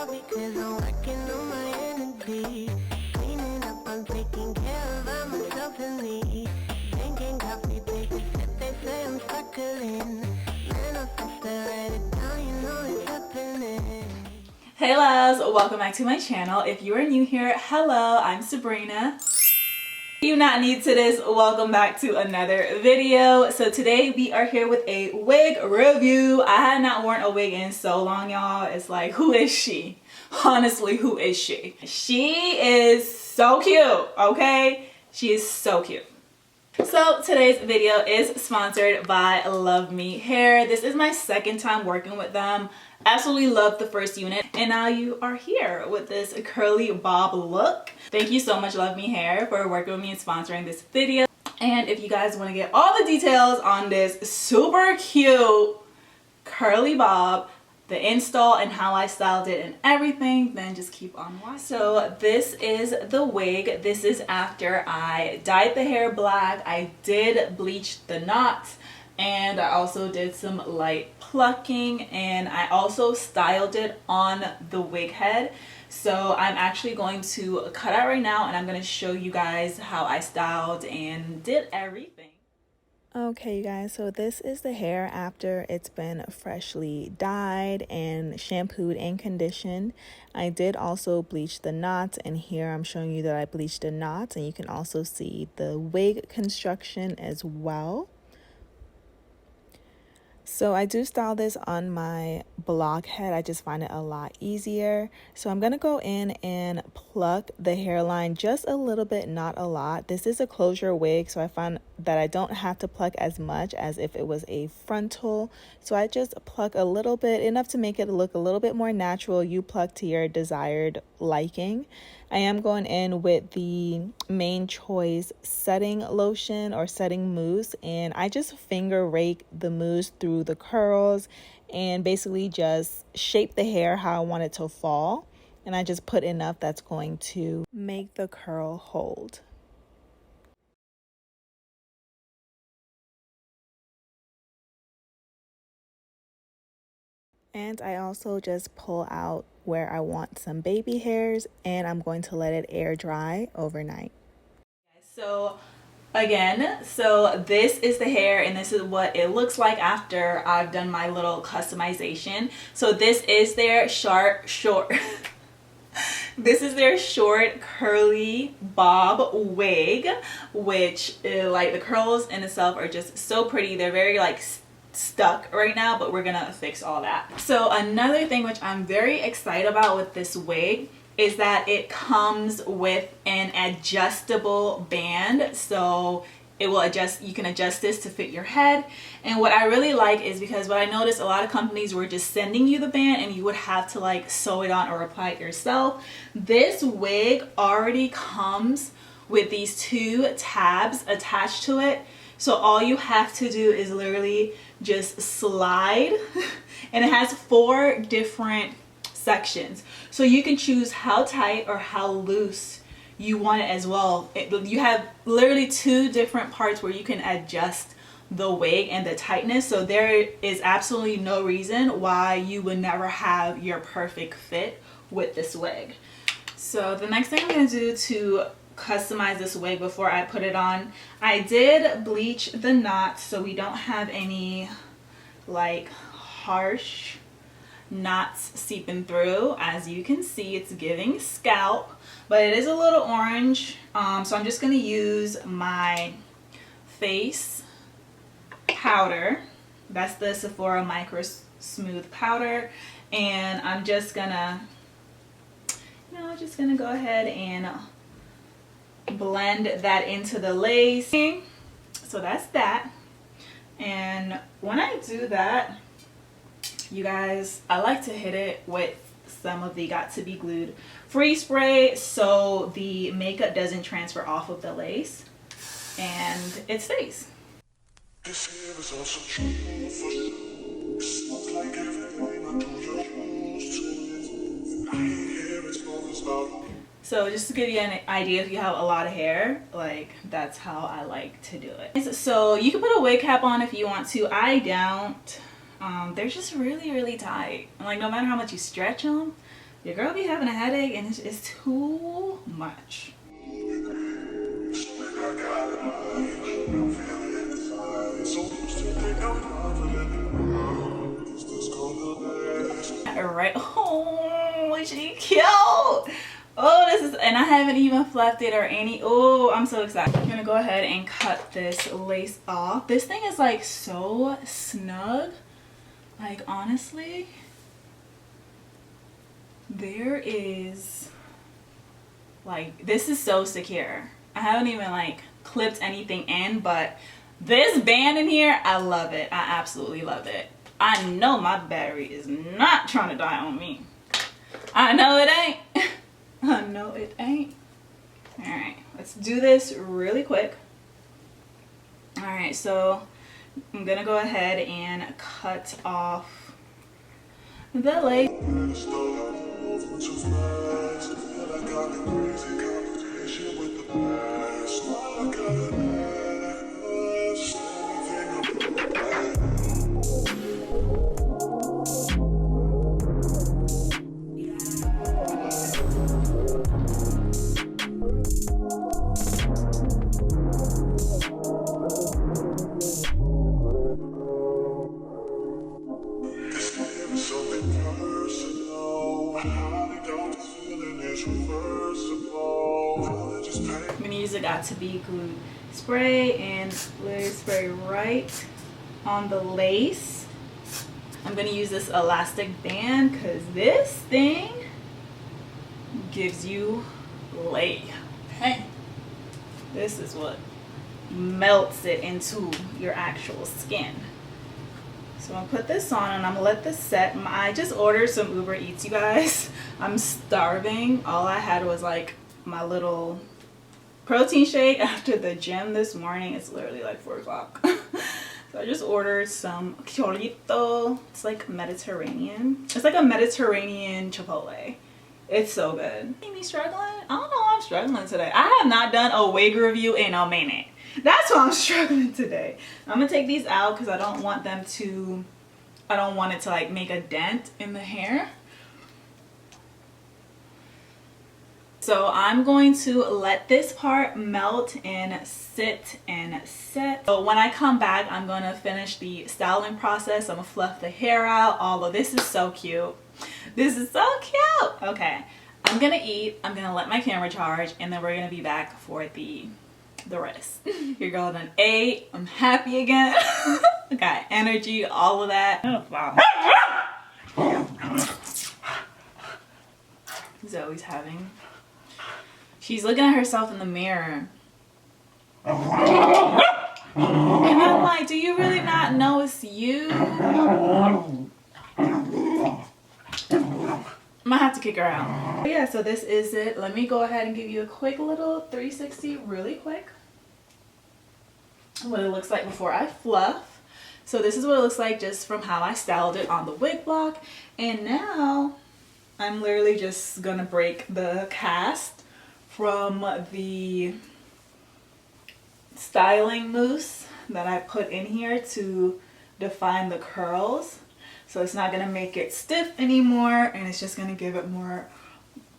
coffee cause I'm working on my energy. Cleaning up, I'm taking care of myself and me. Drinking coffee, places that they say I'm sparkling. Manifest, I write it down, you know it's happening. Hey loves, welcome back to my channel. If you are new here, hello, I'm Subrena. If you not new to this, welcome back to another video. So today we are here with a wig review. I had not worn a wig in so long, y'all. It's like, who is she? Honestly, who is she? She is so cute, okay? She is so cute. So today's video is sponsored by LuvMe Hair. This is my second time working with them. Absolutely loved the first unit, and now you are here with this curly bob look. Thank you so much, LuvMe Hair, for working with me and sponsoring this video. And if you guys want to get all the details on this super cute curly bob, the install and how I styled it and everything, then just keep on watching. So this is the wig. This is after I dyed the hair black. I did bleach the knots, and I also did some light plucking, and I also styled it on the wig head. So I'm actually going to cut out right now, and I'm going to show you guys how I styled and did everything. Okay, you guys, so this is the hair after it's been freshly dyed and shampooed and conditioned. I did also bleach the knots, and here I'm showing you that I bleached the knots, and you can also see the wig construction as well. So I do style this on my block head. I just find it a lot easier. So I'm going to go in and pluck the hairline just a little bit, not a lot. This is a closure wig, so I find that I don't have to pluck as much as if it was a frontal. So I just pluck a little bit, enough to make it look a little bit more natural. You pluck to your desired liking. I am going in with the Main Choice setting lotion or setting mousse, and I just finger rake the mousse through the curls and basically just shape the hair how I want it to fall. And I just put enough that's going to make the curl hold. And I also just pull out where I want some baby hairs, and I'm going to let it air dry overnight. So again, so this is the hair, and this is what it looks like after I've done my little customization. So this is their this is their short curly bob wig, which like the curls in itself are just so pretty. They're very like stuck right now, but we're gonna fix all that. So another thing which I'm very excited about with this wig is that it comes with an adjustable band, so it will adjust. You can adjust this to fit your head. And what I really like is, because what I noticed, a lot of companies were just sending you the band and you would have to like sew it on or apply it yourself. This wig already comes with these two tabs attached to it, so all you have to do is literally just slide and it has 4 different sections, so you can choose how tight or how loose you want it as well. You have literally 2 different parts where you can adjust the wig and the tightness, so there is absolutely no reason why you would never have your perfect fit with this wig. So the next thing I'm going to do to customize this wig before I put it on, I did bleach the knots so we don't have any like harsh knots seeping through. As you can see, it's giving scalp, but it is a little orange, so I'm just going to use my face powder. That's the Sephora Micro Smooth powder, and I'm just gonna go ahead and blend that into the lace. So that's that. And when I do that, you guys, I like to hit it with some of the Got to Be Glued free spray so the makeup doesn't transfer off of the lace and it stays. So just to give you an idea, if you have a lot of hair, like that's how I like to do it. So you can put a wig cap on if you want to. I don't. They're just really tight. Like no matter how much you stretch them, Your girl be having a headache and it's too much. Alright. Oh, she cute. Oh, this is, and I haven't even fluffed it or any. Oh, I'm so excited. I'm gonna go ahead and cut this lace off. This thing is like so snug. Like, honestly, there is, like, this is so secure. I haven't even like clipped anything in, but this band in here, I love it. I absolutely love it. I know my battery is not trying to die on me. I know it ain't. I know it ain't. All right, let's do this really quick. All right, so I'm gonna go ahead and cut off the lace. I'm gonna use a Got To Be glue spray and literally spray right on the lace. I'm gonna use this elastic band because this thing gives you lay. Okay, this is what melts it into your actual skin. So I'm gonna put this on and I'm gonna let this set. I just ordered some Uber Eats, you guys. I'm starving. All I had was like my little protein shake after the gym this morning. It's literally like 4 o'clock. So I just ordered some chorito. It's like Mediterranean. It's like a Mediterranean Chipotle. It's so good. See me struggling? I don't know why I'm struggling today. I have not done a wig review in a minute. That's why I'm struggling today. I'm gonna take these out because I don't want them to, I don't want it to like make a dent in the hair. So I'm going to let this part melt and sit and set. So when I come back, I'm gonna finish the styling process. I'm gonna fluff the hair out. All of this is so cute. This is so cute. Okay, I'm gonna eat. I'm gonna let my camera charge, and then we're gonna be back for the rest. Your girl done ate. I'm happy again. Got energy, all of that. Oh, wow. Zoe's having. She's looking at herself in the mirror. And I'm like, do you really not know it's you? I might have to kick her out. But yeah, so this is it. Let me go ahead and give you a quick little 360 really quick. What it looks like before I fluff. So this is what it looks like just from how I styled it on the wig block. And now I'm literally just gonna break the cast from the styling mousse that I put in here to define the curls. So it's not gonna make it stiff anymore, and it's just gonna give it more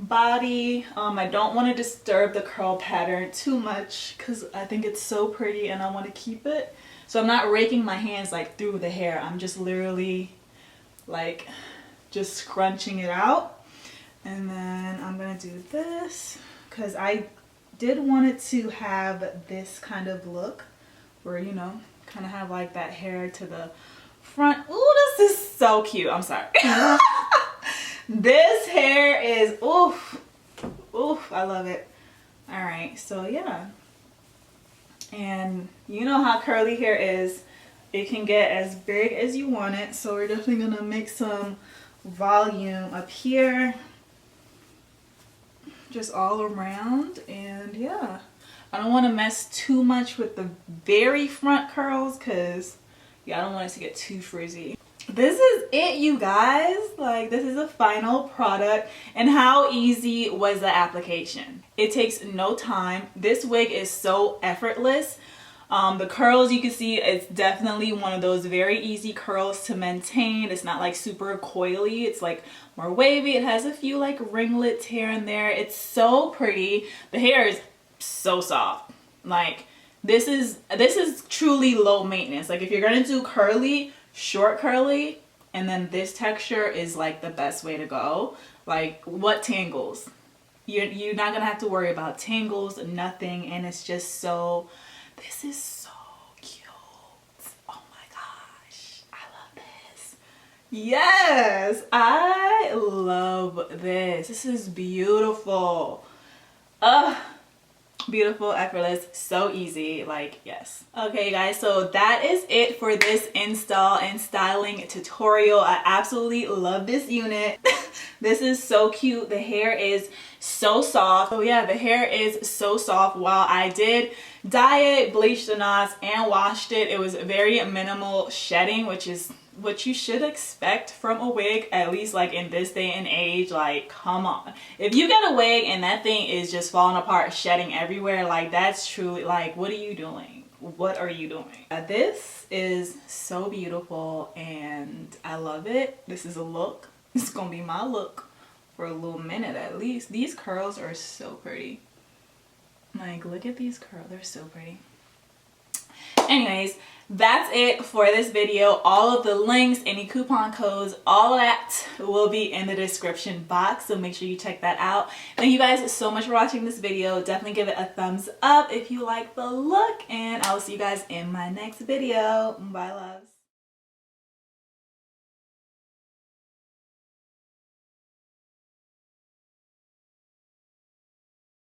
body. I don't want to disturb the curl pattern too much because I think it's so pretty and I want to keep it. So I'm not raking my hands like through the hair. I'm just literally like just scrunching it out. And then I'm gonna do this because I did want it to have this kind of look where, you know, kind of have like that hair to the front. Ooh, this is so cute. I'm sorry. This hair is oof, oof, I love it. All right, so yeah, and you know how curly hair is, it can get as big as you want it. So we're definitely gonna make some volume up here, just all around. And yeah, I don't want to mess too much with the very front curls because yeah, I don't want it to get too frizzy. This is it, you guys. Like, this is a final product. And how easy was the application? It takes no time. This wig is so effortless. The curls, you can see it's definitely one of those very easy curls to maintain. It's not like super coily. It's like more wavy. It has a few like ringlets here and there. It's so pretty. The hair is so soft. Like this is truly low maintenance. Like if you're gonna do curly, short curly, and then this texture is like the best way to go. Like what tangles? You're not gonna have to worry about tangles, nothing, and it's just so. This is so cute. Oh my gosh. I love this. Yes, I love this. This is beautiful. Beautiful, effortless, so easy. Like, yes. Okay guys, so that is it for this install and styling tutorial. I absolutely love this unit. This is so cute. The hair is so soft. Oh yeah, the hair is so soft. While I did dye it, bleach the knots, and washed it, it was very minimal shedding, which is what you should expect from a wig, at least like in this day and age. Like, come on, if you get a wig and that thing is just falling apart, shedding everywhere, like that's truly like, what are you doing? What are you doing? This is so beautiful and I love it. This is a look. It's gonna be my look for a little minute at least. These curls are so pretty. Like, look at these curls, they're so pretty. Anyways, that's it for this video. All of the links, any coupon codes, all of that will be in the description box, so make sure you check that out. Thank you guys so much for watching this video. Definitely give it a thumbs up if you like the look, and I will see you guys in my next video. Bye, loves.